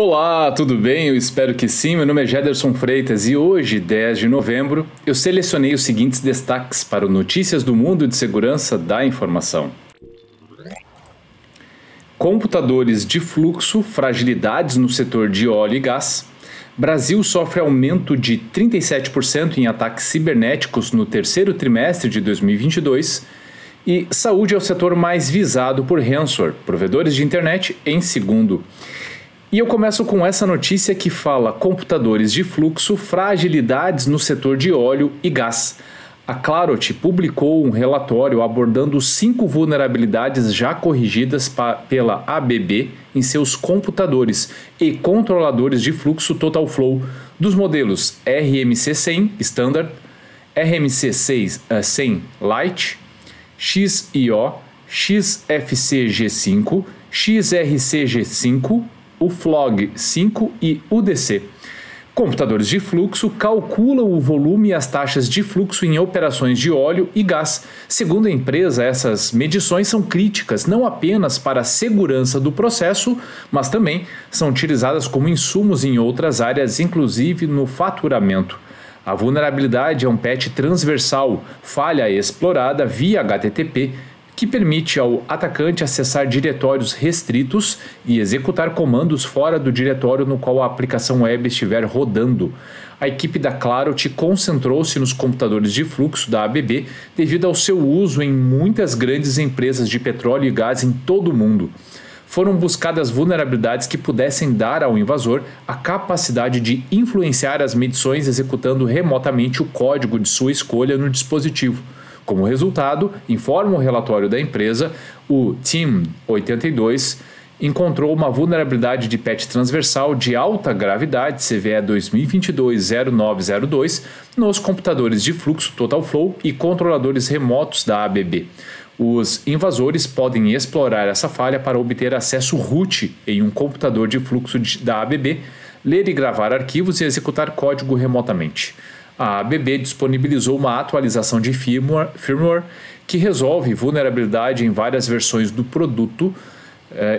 Olá, tudo bem? Eu espero que sim. Meu nome é Jederson Freitas e hoje, 10 de novembro, eu selecionei os seguintes destaques para o Notícias do Mundo de Segurança da Informação. Computadores de fluxo, fragilidades no setor de óleo e gás. Brasil sofre aumento de 37% em ataques cibernéticos no terceiro trimestre de 2022. E saúde é o setor mais visado por ransomware, provedores de internet em segundo. E eu começo com essa notícia que fala computadores de fluxo, fragilidades no setor de óleo e gás. A Clarot publicou um relatório abordando 5 vulnerabilidades já corrigidas pela ABB em seus computadores e controladores de fluxo TotalFlow dos modelos RMC100 Standard, RMC100 Lite, XIO, XFCG5, XRCG5, o FLOG 5 e UDC. Computadores de fluxo calculam o volume e as taxas de fluxo em operações de óleo e gás. Segundo a empresa, essas medições são críticas não apenas para a segurança do processo, mas também são utilizadas como insumos em outras áreas, inclusive no faturamento. A vulnerabilidade é um patch transversal, falha explorada via HTTP, que permite ao atacante acessar diretórios restritos e executar comandos fora do diretório no qual a aplicação web estiver rodando. A equipe da Clarot concentrou-se nos computadores de fluxo da ABB devido ao seu uso em muitas grandes empresas de petróleo e gás em todo o mundo. Foram buscadas vulnerabilidades que pudessem dar ao invasor a capacidade de influenciar as medições executando remotamente o código de sua escolha no dispositivo. Como resultado, informa o relatório da empresa, o Team 82 encontrou uma vulnerabilidade de patch transversal de alta gravidade CVE 2022-0902 nos computadores de fluxo TotalFlow e controladores remotos da ABB. Os invasores podem explorar essa falha para obter acesso root em um computador de fluxo da ABB, ler e gravar arquivos e executar código remotamente. A ABB disponibilizou uma atualização de firmware que resolve vulnerabilidade em várias versões do produto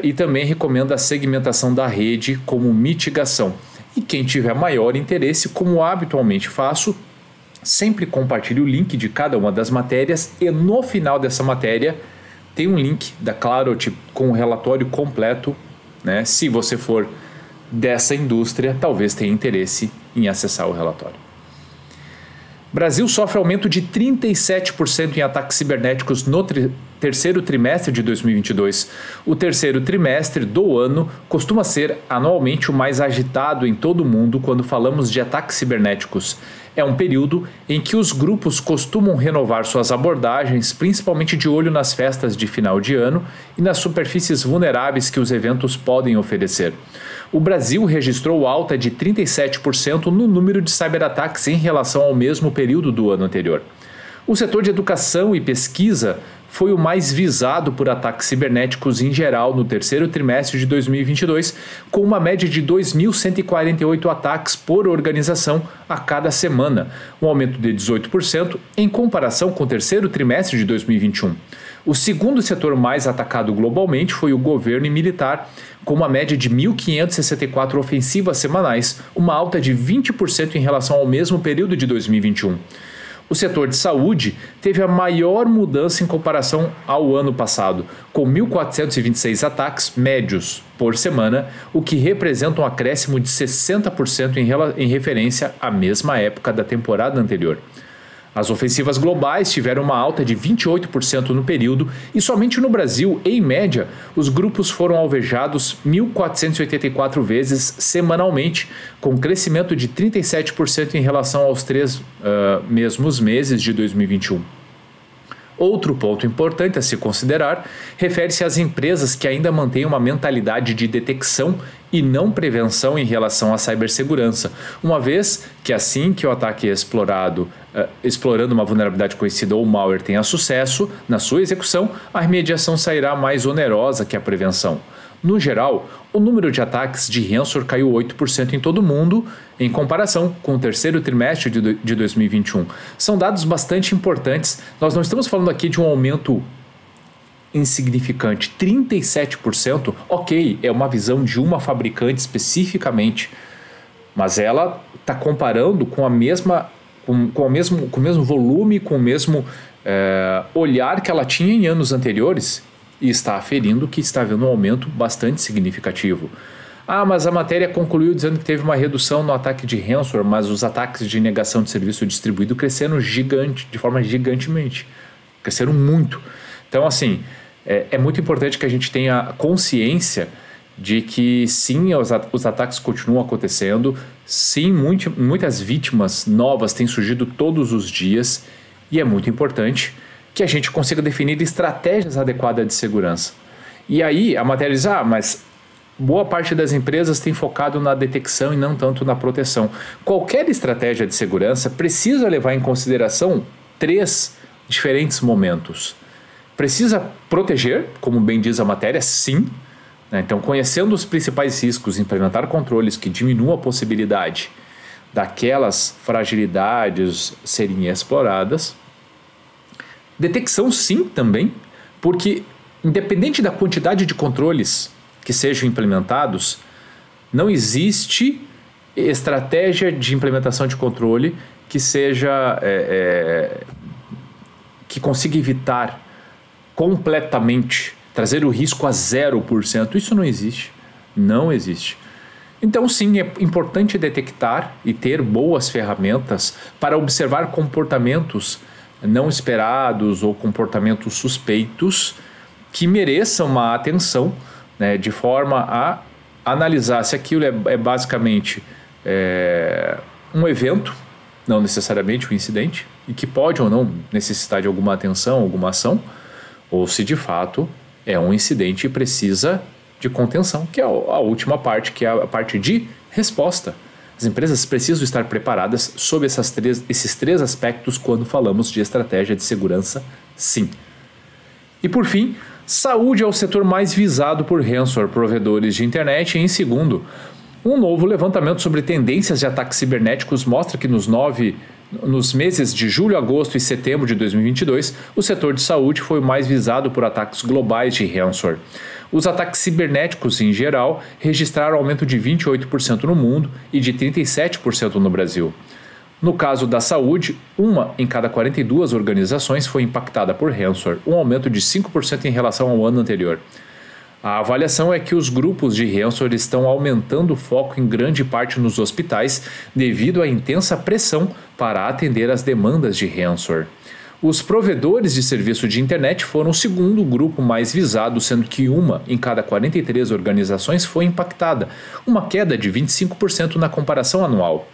e também recomenda a segmentação da rede como mitigação. E quem tiver maior interesse, como habitualmente faço, sempre compartilhe o link de cada uma das matérias e no final dessa matéria tem um link da Clarot com o relatório completo, né? Se você for dessa indústria, talvez tenha interesse em acessar o relatório. Brasil sofre aumento de 37% em ataques cibernéticos no terceiro trimestre de 2022. O terceiro trimestre do ano costuma ser anualmente o mais agitado em todo o mundo quando falamos de ataques cibernéticos. É um período em que os grupos costumam renovar suas abordagens, principalmente de olho nas festas de final de ano e nas superfícies vulneráveis que os eventos podem oferecer. O Brasil registrou alta de 37% no número de cyberataques em relação ao mesmo período do ano anterior. O setor de educação e pesquisa foi o mais visado por ataques cibernéticos em geral no terceiro trimestre de 2022, com uma média de 2.148 ataques por organização a cada semana, um aumento de 18% em comparação com o terceiro trimestre de 2021. O segundo setor mais atacado globalmente foi o governo e militar, com uma média de 1.564 ofensivas semanais, uma alta de 20% em relação ao mesmo período de 2021. O setor de saúde teve a maior mudança em comparação ao ano passado, com 1.426 ataques médios por semana, o que representa um acréscimo de 60% em referência à mesma época da temporada anterior. As ofensivas globais tiveram uma alta de 28% no período e somente no Brasil, em média, os grupos foram alvejados 1.484 vezes semanalmente, com crescimento de 37% em relação aos três mesmos meses de 2021. Outro ponto importante a se considerar refere-se às empresas que ainda mantêm uma mentalidade de detecção e não prevenção em relação à cibersegurança, uma vez que assim que o ataque é explorando uma vulnerabilidade conhecida ou malware tenha sucesso na sua execução, a remediação sairá mais onerosa que a prevenção. No geral, o número de ataques de ransomware caiu 8% em todo o mundo, em comparação com o terceiro trimestre de 2021. São dados bastante importantes. Nós não estamos falando aqui de um aumento insignificante, 37%, ok, é uma visão de uma fabricante especificamente, mas ela está comparando com a mesma, com o mesmo volume, com o mesmo olhar que ela tinha em anos anteriores e está aferindo que está havendo um aumento bastante significativo. Ah, mas a matéria concluiu dizendo que teve uma redução no ataque de ransomware, mas os ataques de negação de serviço distribuído cresceram de forma gigantemente. Cresceram muito. Então, assim, é muito importante que a gente tenha consciência de que, sim, os ataques continuam acontecendo, sim, muitas vítimas novas têm surgido todos os dias, e é muito importante que a gente consiga definir estratégias adequadas de segurança. E aí, a matéria diz, mas boa parte das empresas tem focado na detecção e não tanto na proteção. Qualquer estratégia de segurança precisa levar em consideração 3 diferentes momentos. Precisa proteger, como bem diz a matéria, sim. Então, conhecendo os principais riscos, implementar controles que diminuam a possibilidade daquelas fragilidades serem exploradas. Detecção, sim, também, porque independente da quantidade de controles que sejam implementados, não existe estratégia de implementação de controle que seja que consiga evitar completamente, trazer o risco a 0%. Isso não existe. Não existe. Então, sim, é importante detectar e ter boas ferramentas para observar comportamentos não esperados ou comportamentos suspeitos que mereçam uma atenção, né, de forma a analisar se aquilo é basicamente um evento, não necessariamente um incidente, e que pode ou não necessitar de alguma atenção, alguma ação, ou se de fato é um incidente e precisa de contenção, que é a última parte, que é a parte de resposta. As empresas precisam estar preparadas sob esses 3 aspectos quando falamos de estratégia de segurança, sim. E por fim, saúde é o setor mais visado por ransomware, provedores de internet. E em segundo, um novo levantamento sobre tendências de ataques cibernéticos mostra que nos meses de julho, agosto e setembro de 2022, o setor de saúde foi o mais visado por ataques globais de ransomware. Os ataques cibernéticos, em geral, registraram aumento de 28% no mundo e de 37% no Brasil. No caso da saúde, 1 em cada 42 organizações foi impactada por ransomware, um aumento de 5% em relação ao ano anterior. A avaliação é que os grupos de ransomware estão aumentando o foco em grande parte nos hospitais devido à intensa pressão para atender às demandas de ransomware. Os provedores de serviço de internet foram o segundo grupo mais visado, sendo que 1 em cada 43 organizações foi impactada, uma queda de 25% na comparação anual.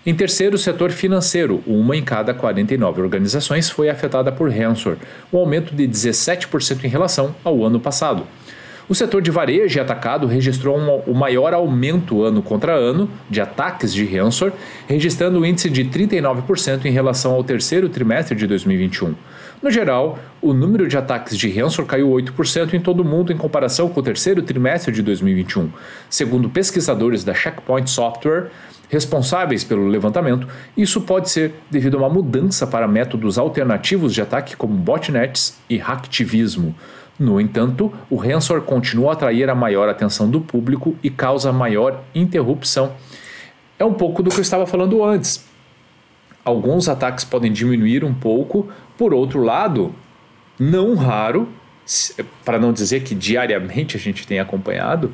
Em terceiro, o setor financeiro, 1 em cada 49 organizações foi afetada por ransomware, um aumento de 17% em relação ao ano passado. O setor de varejo e atacado registrou o maior aumento ano contra ano de ataques de ransomware, registrando um índice de 39% em relação ao terceiro trimestre de 2021. No geral, o número de ataques de ransomware caiu 8% em todo o mundo em comparação com o terceiro trimestre de 2021. Segundo pesquisadores da Checkpoint Software, responsáveis pelo levantamento, isso pode ser devido a uma mudança para métodos alternativos de ataque como botnets e hacktivismo. No entanto, o ransomware continua a atrair a maior atenção do público e causa maior interrupção. É um pouco do que eu estava falando antes. Alguns ataques podem diminuir um pouco, por outro lado, não raro, para não dizer que diariamente a gente tem acompanhado,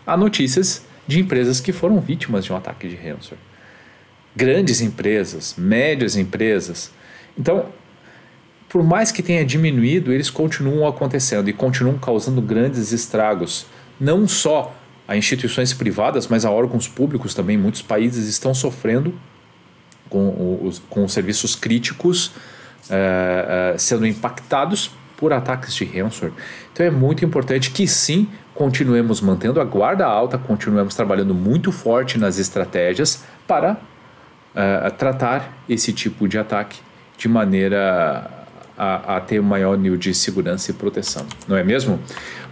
há notícias de empresas que foram vítimas de um ataque de ransomware. Grandes empresas, médias empresas. Então, por mais que tenha diminuído, eles continuam acontecendo e continuam causando grandes estragos. Não só a instituições privadas, mas a órgãos públicos também. Muitos países estão sofrendo com os serviços críticos sendo impactados por ataques de ransomware. Então é muito importante que sim, continuemos mantendo a guarda alta, continuemos trabalhando muito forte nas estratégias para tratar esse tipo de ataque de maneira a ter um maior nível de segurança e proteção, não é mesmo?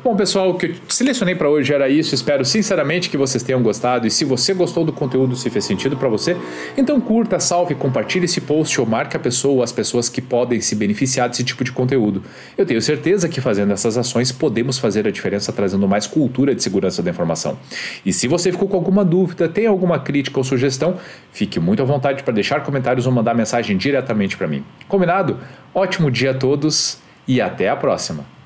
Bom, pessoal, o que eu selecionei para hoje era isso. Espero sinceramente que vocês tenham gostado. E se você gostou do conteúdo, se fez sentido para você, então curta, salve, compartilhe esse post ou marque a pessoa ou as pessoas que podem se beneficiar desse tipo de conteúdo. Eu tenho certeza que fazendo essas ações podemos fazer a diferença trazendo mais cultura de segurança da informação. E se você ficou com alguma dúvida, tem alguma crítica ou sugestão, fique muito à vontade para deixar comentários ou mandar mensagem diretamente para mim. Combinado? Ótimo dia a todos e até a próxima!